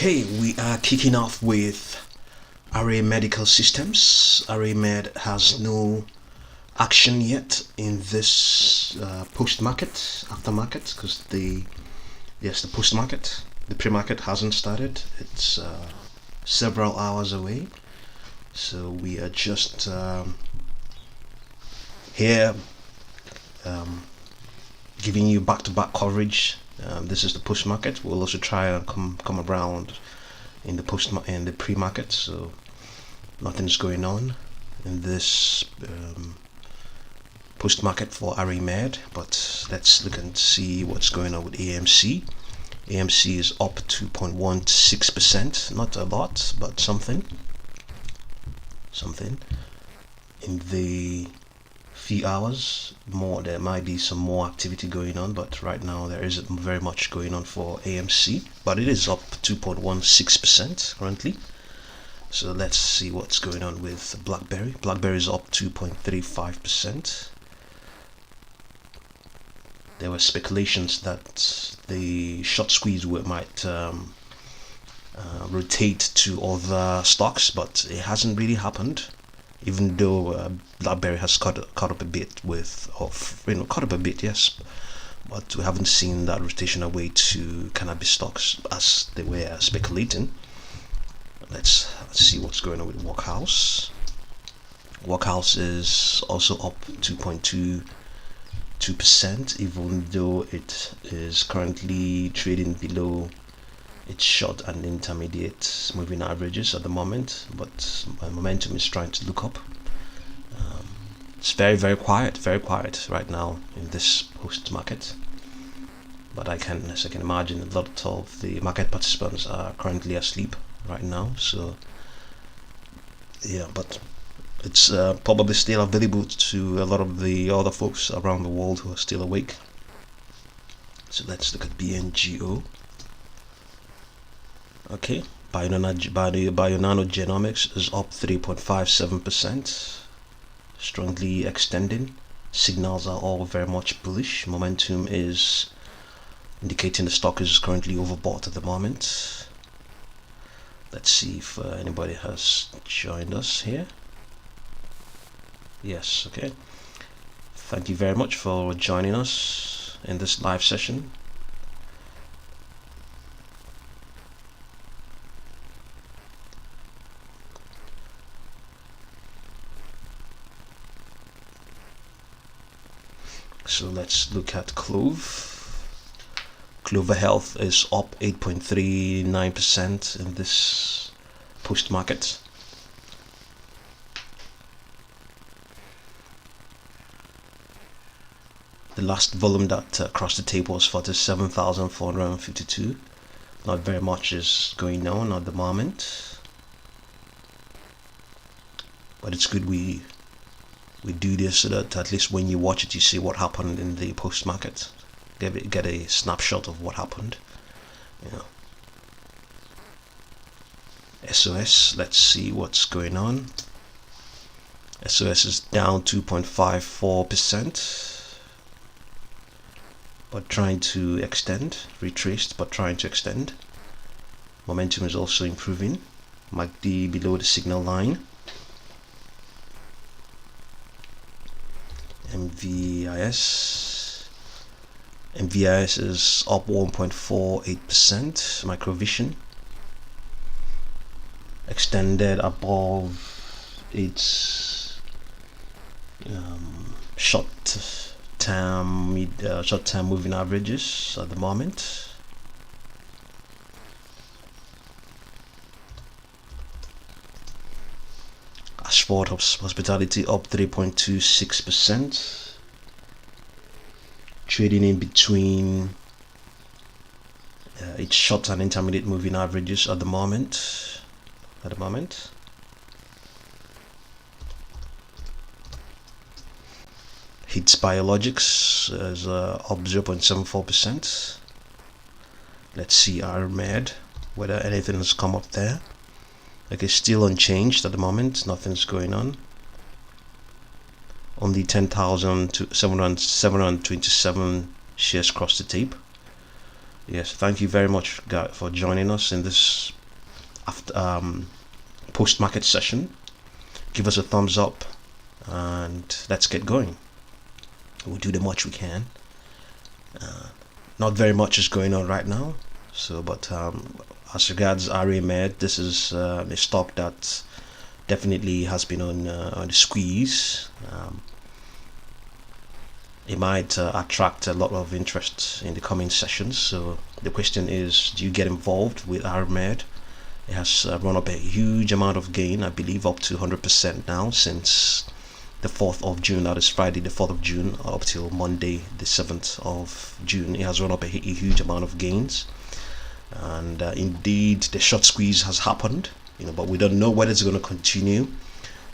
Okay, we are kicking off with Array Medical Systems. RMED has no action yet in this post-market, aftermarket, because the post-market, the pre-market hasn't started. It's several hours away, so we are just here giving you back-to-back coverage. This is the post-market. We'll also try and come around in the pre-market. So nothing's going on in this post-market for RMED, but let's look and see what's going on with AMC. AMC is up 2.16%, not a lot, but something. In the few hours more, there might be some more activity going on, but right now there isn't very much going on for AMC, but it is up 2.16% currently. So let's see what's going on with BlackBerry. BlackBerry is up 2.35%. There were speculations that the short squeeze might rotate to other stocks, but it hasn't really happened. Even though BlackBerry has caught up a bit yes, but we haven't seen that rotation away to cannabis stocks as they were speculating. Let's see what's going on with Workhouse. Workhouse is also up 2.22%, even though it is currently trading below its short and intermediate moving averages at the moment, but momentum is trying to look up. It's very quiet right now in this post market, but as I can imagine, a lot of the market participants are currently asleep right now. So yeah, but it's probably still available to a lot of the other folks around the world who are still awake. So let's look at BNGO. Okay, Bionanogenomics is up 3.57%, strongly extending. Signals are all very much bullish. Momentum is indicating the stock is currently overbought at the moment. Let's see if anybody has joined us here. Yes, okay. Thank you very much for joining us in this live session. So let's look at Clov. Clover Health is up 8.39% in this post market. The last volume that crossed the table was 47,452. Not very much is going on at the moment, but it's good we do this so that at least when you watch it, you see what happened in the post market. Get a snapshot of what happened. SOS, let's see what's going on. SOS is down 2.54%, but trying to extend. Retraced, but trying to extend. Momentum is also improving. MACD below the signal line. MVIS is up 1.48%. Microvision extended above its short-term moving averages at the moment. Ashford Hospitality up 3.26%. Trading in between its short and intermediate moving averages at the moment. Hits Biologics is up 0.74%. Let's see RMED, whether anything has come up there. Okay, still unchanged at the moment. Nothing's going on. Only 10,727 shares crossed the tape. Yes, thank you very much, guys, for joining us in this after post-market session. Give us a thumbs up and let's get going. We'll do the much we can. Not very much is going on right now, so but as regards RMED, this is a stock that definitely has been on the squeeze. It might attract a lot of interest in the coming sessions. So the question is, do you get involved with RMED? It has run up a huge amount of gain, I believe up to 100% now since the 4th of June, that is Friday the 4th of June, up till Monday the 7th of June. It has run up a huge amount of gains, and indeed the short squeeze has happened, but we don't know whether it's going to continue.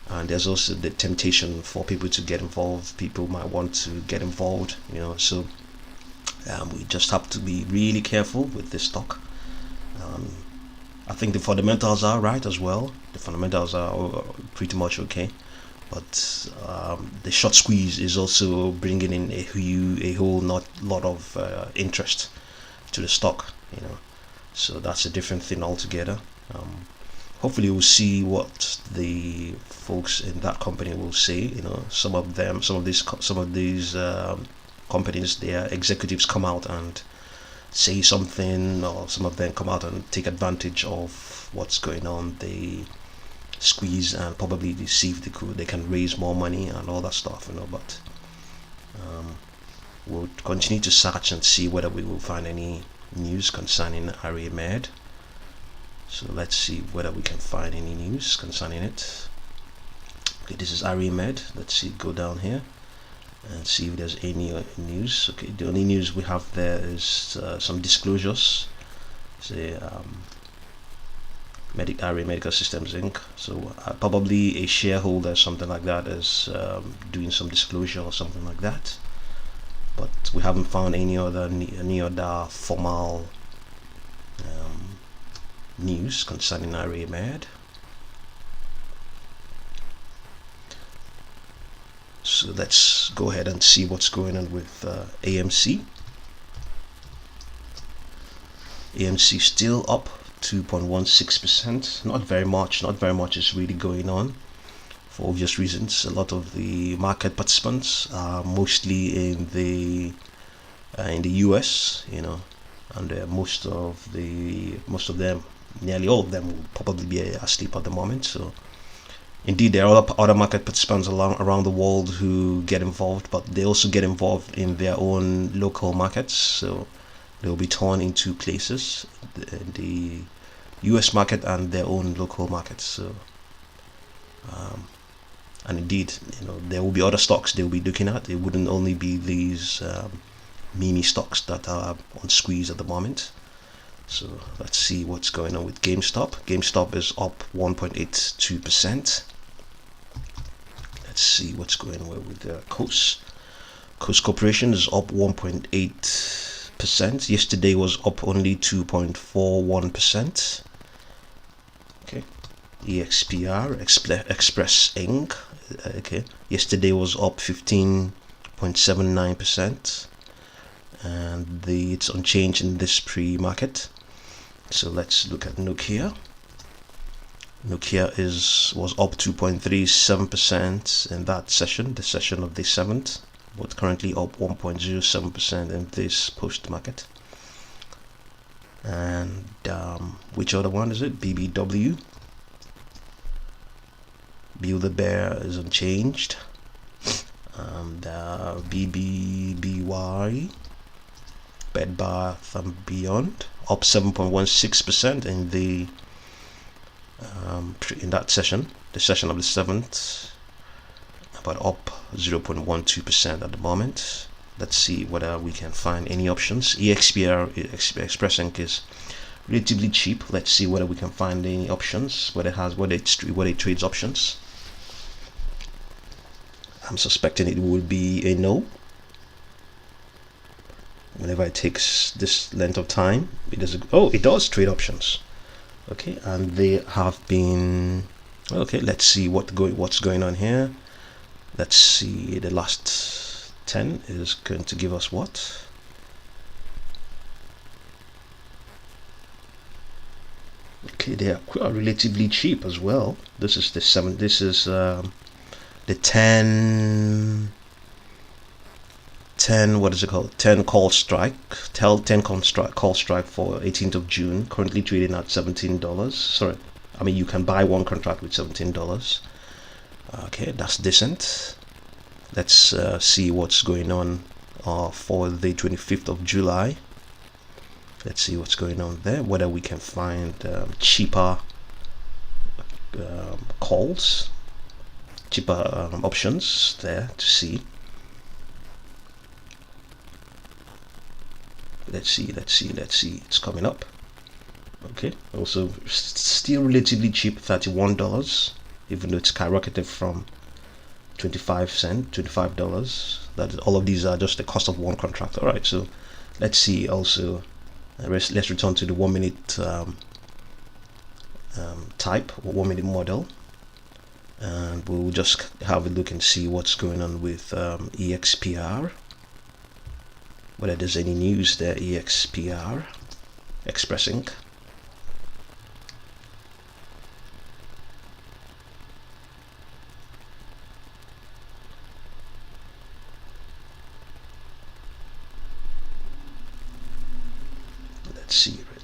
And there's also the temptation for people to get involved. People might want to get involved, so we just have to be really careful with this stock. I think the fundamentals are right as well. The fundamentals are pretty much okay, but the short squeeze is also bringing in a whole lot of interest to the stock, so that's a different thing altogether. Hopefully we'll see what the folks in that company will say. Some of these companies, their executives come out and say something, or some of them come out and take advantage of what's going on, they squeeze and probably see if they can raise more money and all that stuff, but we'll continue to search and see whether we will find any news concerning RMED. So let's see whether we can find any news concerning it. Okay, this is RMED. Let's see, go down here and see if there's any news. Okay, the only news we have there is some disclosures. Say RA Medical Systems Inc. So probably a shareholder, something like that, is doing some disclosure or something like that. But we haven't found any other formal news concerning RMED. So let's go ahead and see what's going on with AMC. AMC still up 2.16%. Not very much is really going on, for obvious reasons. A lot of the market participants are mostly in the US, and most of them, nearly all of them, will probably be asleep at the moment. So indeed there are other market participants around the world who get involved, but they also get involved in their own local markets. So they'll be torn into places, the US market and their own local markets. So and indeed, there will be other stocks they'll be looking at. It wouldn't only be these meme stocks that are on squeeze at the moment. So let's see what's going on with GameStop. GameStop is up 1.82%. Let's see what's going on with Coast Corporation is up 1.8%. Yesterday was up only 2.41%. Okay. EXPR, Express Inc. Okay. Yesterday was up 15.79%. And it's unchanged in this pre-market. So let's look at Nokia. Nokia was up 2.37% in that session, the session of the 7th, but currently up 1.07% in this post-market. And which other one is it? BBW. Build-A-Bear is unchanged. And BBBY, Bed Bath and Beyond, up 7.16% in the in that session, the session of the 7th, but up 0.12% at the moment. Let's see whether we can find any options. EXPR, Express Inc. is relatively cheap. Let's see whether we can find any options, whether it trades options. I'm suspecting it will be a no. Whenever it takes this length of time, it does trade options. Okay, and they have been okay. Let's see what's going on here. Let's see, the last 10 is going to give us what? Okay, they are quite relatively cheap as well. This is the 7. This is the 10, what is it called, 10 call strike, 10 call strike for 18th of June, currently trading at $17. Sorry, I mean, you can buy one contract with $17. Okay, that's decent. Let's see what's going on for the 25th of July. Let's see what's going on there, whether we can find cheaper calls, cheaper options there to see. Let's see. It's coming up. Okay, also still relatively cheap, $31, even though it's skyrocketed from 25 cents, $25. That all of these are just the cost of one contract. All right, so let's see also. Let's return to the 1 minute type, 1 minute model, and we'll just have a look and see what's going on with EXPR, whether there's any news there. EXPR, expressing.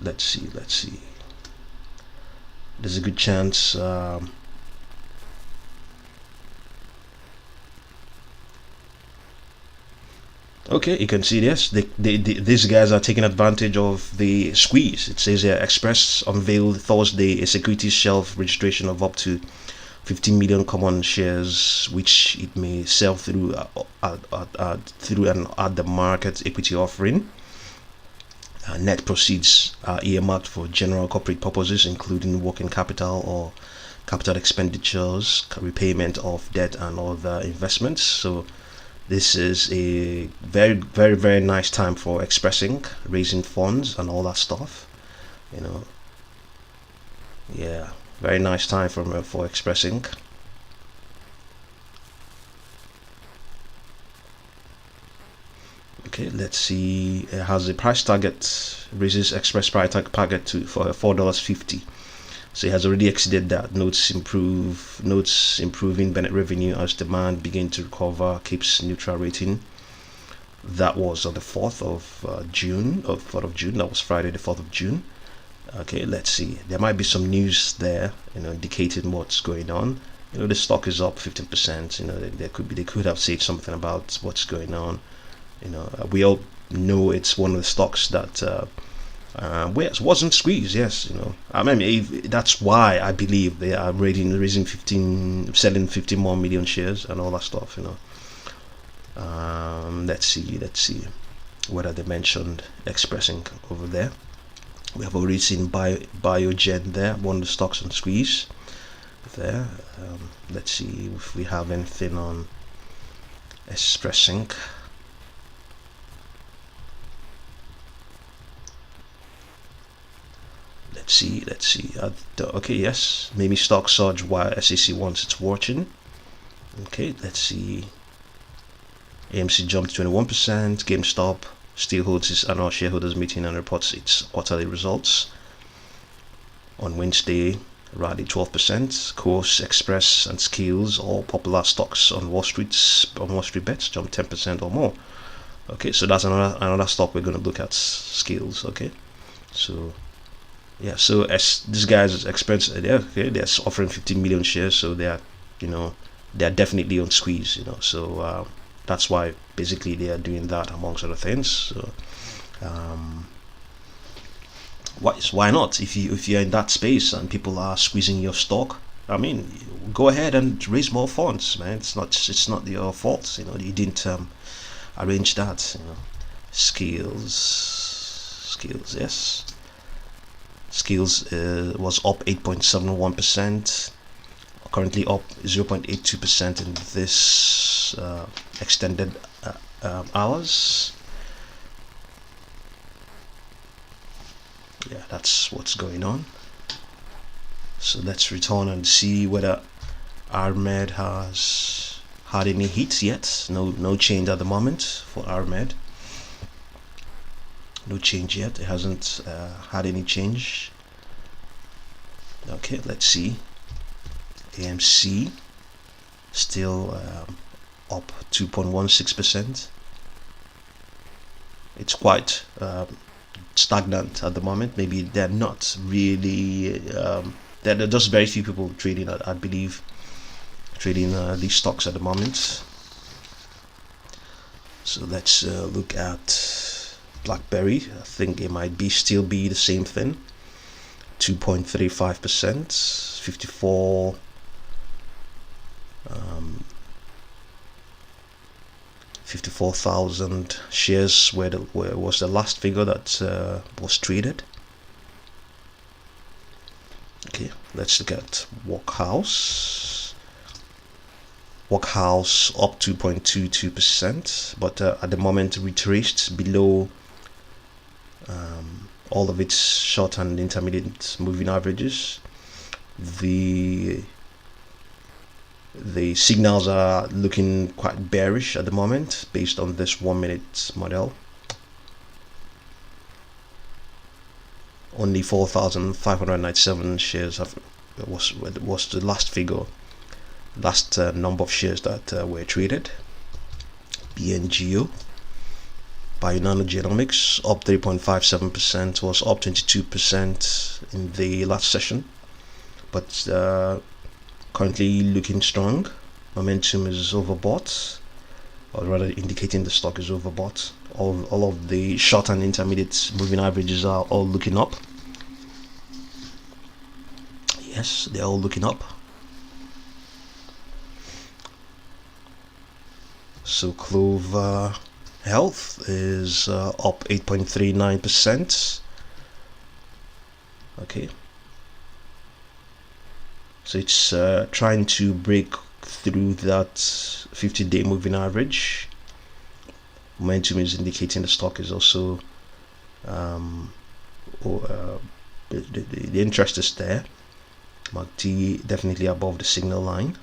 Let's see. There's a good chance okay, you can see this. These guys are taking advantage of the squeeze. It says here, Express unveiled Thursday a securities shelf registration of up to 15 million common shares, which it may sell through through an at the market equity offering. Net proceeds are earmarked for general corporate purposes, including working capital or capital expenditures, repayment of debt, and other investments. So this is a very nice time for expressing, raising funds, and all that stuff. You know, yeah, very nice time for expressing. Okay, let's see. It has a price target, raises express price target to for $4.50. So it has already exceeded that. Notes improving revenue as demand begin to recover, keeps neutral rating. That was on the 4th of June. That was Friday, the 4th of June. Okay, let's see. There might be some news there, indicating what's going on. The stock is up 15%. They could have said something about what's going on. We all know it's one of the stocks that wasn't squeezed. Yes, I mean, that's why I believe they are selling 15 more million shares and all that stuff. Let's see whether they mentioned expressing over there. We have already seen Biogen there, one of the stocks on squeeze there. Let's see if we have anything on expressing. Let's see. Okay, yes, maybe stock surge while SEC wants its watching. Okay, let's see. AMC jumped 21%. GameStop still holds its annual shareholders meeting and reports its quarterly results on Wednesday, rallied 12%. Course, Express, and Skills, all popular stocks on Wall Street bets, jumped 10% or more. Okay, so that's another stock we're going to look at. Skills. Okay, so yeah, so as these guys Express, they're offering 15 million shares, so they're definitely on squeeze. So that's why basically they are doing that, amongst other things. So why not? If you're in that space and people are squeezing your stock, I mean, go ahead and raise more funds, man. It's not your fault. You didn't arrange that. Skills, yes. Skills was up 8.71%, currently up 0.82% in this extended hours. Yeah, that's what's going on. So let's return and see whether RMED has had any hits yet. No change at the moment for RMED. No change yet. It hasn't had any change. Okay, let's see. AMC still up 2.16%. It's quite stagnant at the moment. Maybe they're not really there are just very few people trading, I believe, trading these stocks at the moment. So let's look at BlackBerry. I think it might still be the same thing. 2.35%, 54,000 shares where was the last figure that was traded. Okay, let's look at Workhouse. Workhouse up 2.22%, but at the moment retraced below all of its short and intermediate moving averages. The signals are looking quite bearish at the moment based on this 1 minute model. Only 4,597 shares was the last figure, last number of shares that were traded. BNGO, Bionanogenomics, up 3.57%, was up 22% in the last session, but currently looking strong. Momentum is overbought, or rather indicating the stock is overbought. All of the short and intermediate moving averages are all looking up. Yes, they're all looking up. So Clover Health is up 8.39%. Okay, so it's trying to break through that 50-day moving average. Momentum is indicating the stock is also the interest is there. MACD definitely above the signal line.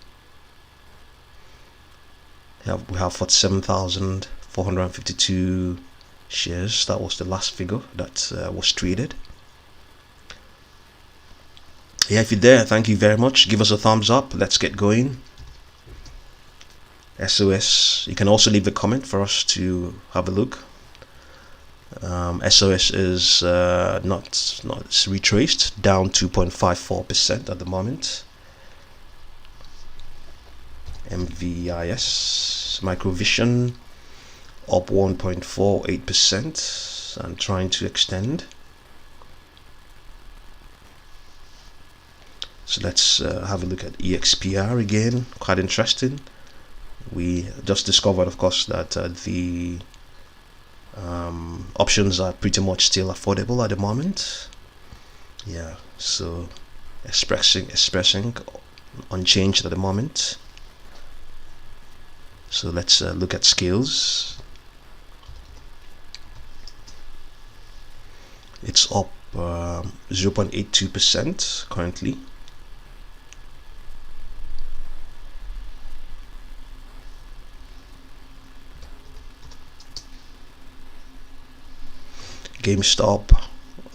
We have 47,452 shares. That was the last figure that was traded. Yeah, if you're there, thank you very much. Give us a thumbs up. Let's get going. SOS, you can also leave a comment for us to have a look. SOS is it's retraced down 2.54% at the moment. MVIS Microvision up 1.48% and trying to extend. So let's have a look at EXPR again. Quite interesting. We just discovered, of course, that the options are pretty much still affordable at the moment. Yeah, so expressing unchanged at the moment. So let's look at scales. It's up 0.82% currently. GameStop,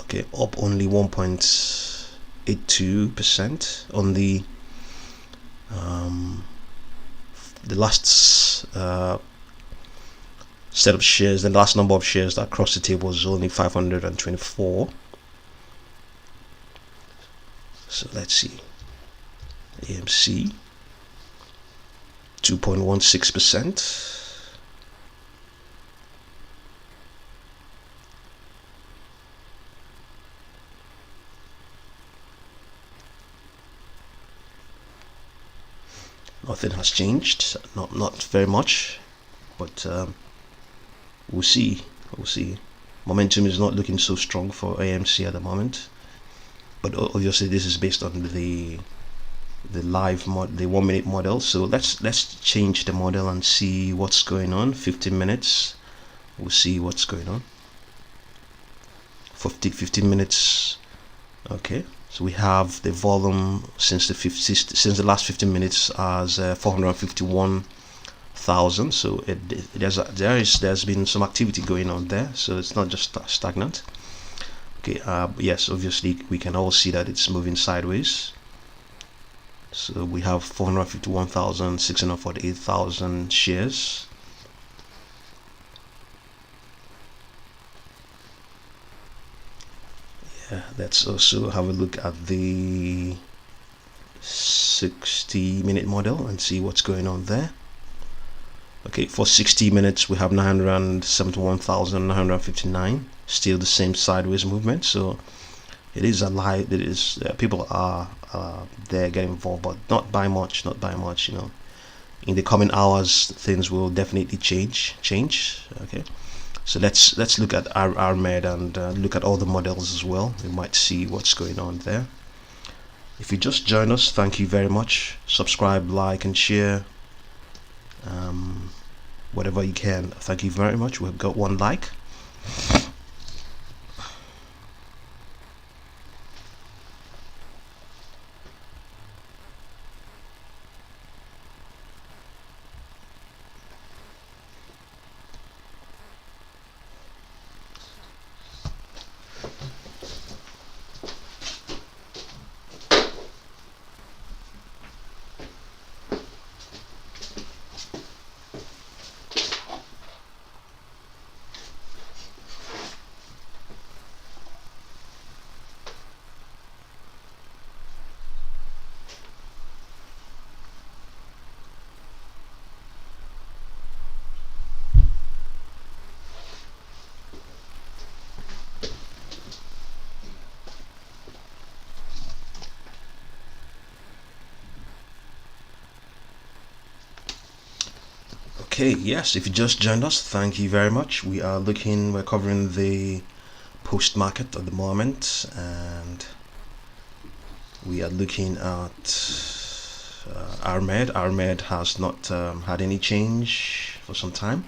okay, up only 1.82% on the last set of shares. The last number of shares that crossed the table is only 524. So let's see. AMC 2.16%. Nothing has changed, not very much, but we'll see. Momentum is not looking so strong for AMC at the moment, but obviously this is based on the live the 1 minute model. So let's change the model and see what's going on. 15 minutes, we'll see what's going on. 15 minutes. Okay, so we have the volume since the last 15 minutes as 451,000. So there's been some activity going on there. So it's not just stagnant. Okay, yes, obviously we can all see that it's moving sideways. So we have 451,648,000 shares. Yeah, let's also have a look at the 60-minute model and see what's going on there. Okay, for 60 minutes we have 971,959, still the same sideways movement. So it is a lie. It is people are there getting involved, but not by much. Not by much. You know, in the coming hours, things will definitely change. Okay, so let's look at our RMED and look at all the models as well. We might see what's going on there. If you just join us, thank you very much. Subscribe, like, and share. Whatever you can. Thank you very much. We've got 1 like. Okay, yes, if you just joined us, thank you very much. We're covering the post market at the moment, and we are looking at RMED. RMED has not had any change for some time,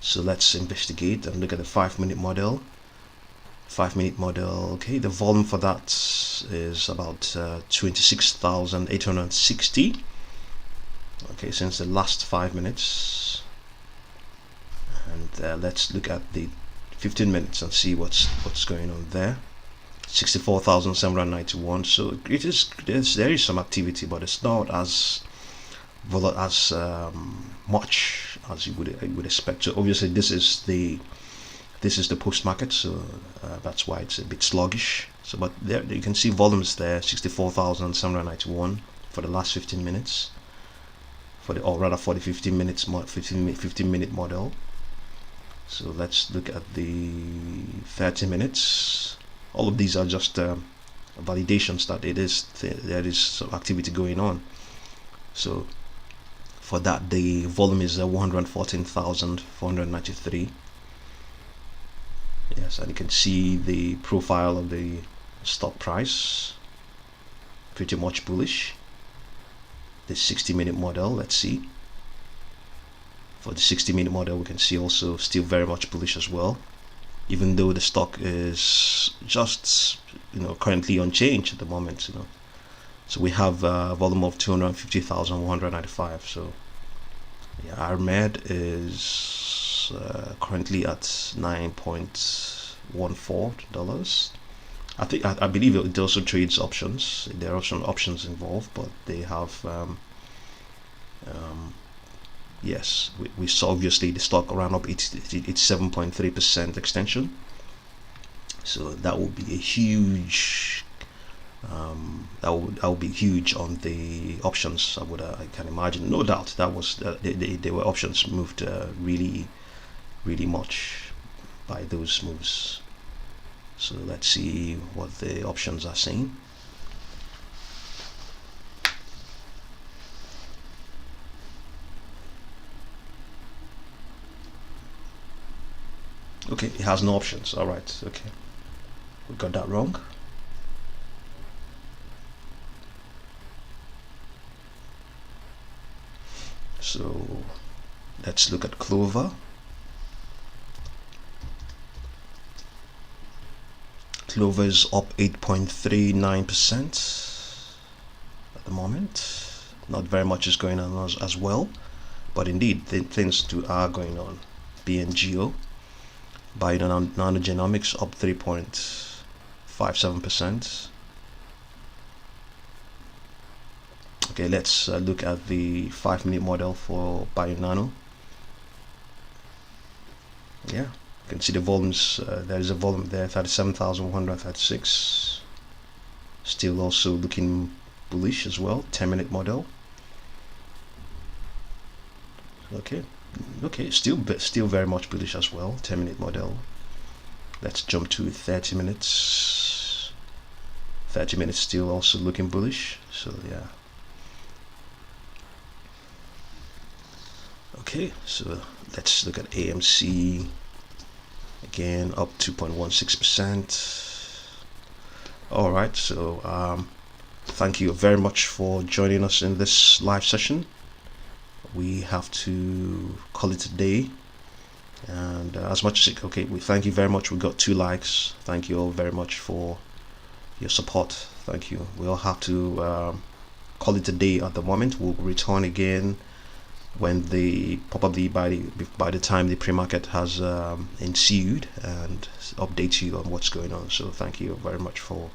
so let's investigate and look at the 5-minute model. 5-minute model. Okay, the volume for that is about 26,860. Okay, since the last 5 minutes. And let's look at the 15 minutes and see what's going on there. 64,791. So there is some activity, but it's not as much as you would expect. So obviously this is the post market, so that's why it's a bit sluggish. So but there you can see volumes there, 64,791 for the last 15 minutes, for the 15 minute model. So let's look at the 30 minutes. All of these are just validations that there is some activity going on. So for that, the volume is 114,493. Yes, and you can see the profile of the stock price, pretty much bullish. The 60-minute model, let's see. For the 60-minute model, we can see also still very much bullish as well, even though the stock is just currently unchanged at the moment. So we have a volume of 250,195. So yeah, our RMED is currently at $9.14. I believe it also trades options. There are some options involved, but they have yes, we saw obviously the stock ran up. It's 7.3% extension, so that will be a huge that would be huge on the options. I can imagine, no doubt. That was they were options moved really much by those moves. So let's see what the options are saying. Okay, it has no options. All right, okay, we got that wrong. So let's look at Clover. Clover is up 8.39% at the moment. Not very much is going on as well, but indeed things are going on. BNGO, Nanogenomics, up 3.57%. Okay, let's look at the 5-minute model for BioNano. Yeah, you can see the volumes. There is a volume there, 37,136. Still also looking bullish as well. 10-minute model. Okay, still very much bullish as well. 10-minute model. Let's jump to 30 minutes. 30 minutes still also looking bullish. So yeah. Okay, so let's look at AMC. Again, up 2.16%. All right, so thank you very much for joining us in this live session. We have to call it a day, and as much as we thank you very much. We got 2 likes. Thank you all very much for your support. Thank you. We'll have to call it a day at the moment. We'll return again when probably by the time the pre-market has ensued, and update you on what's going on. So thank you very much for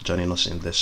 joining us in this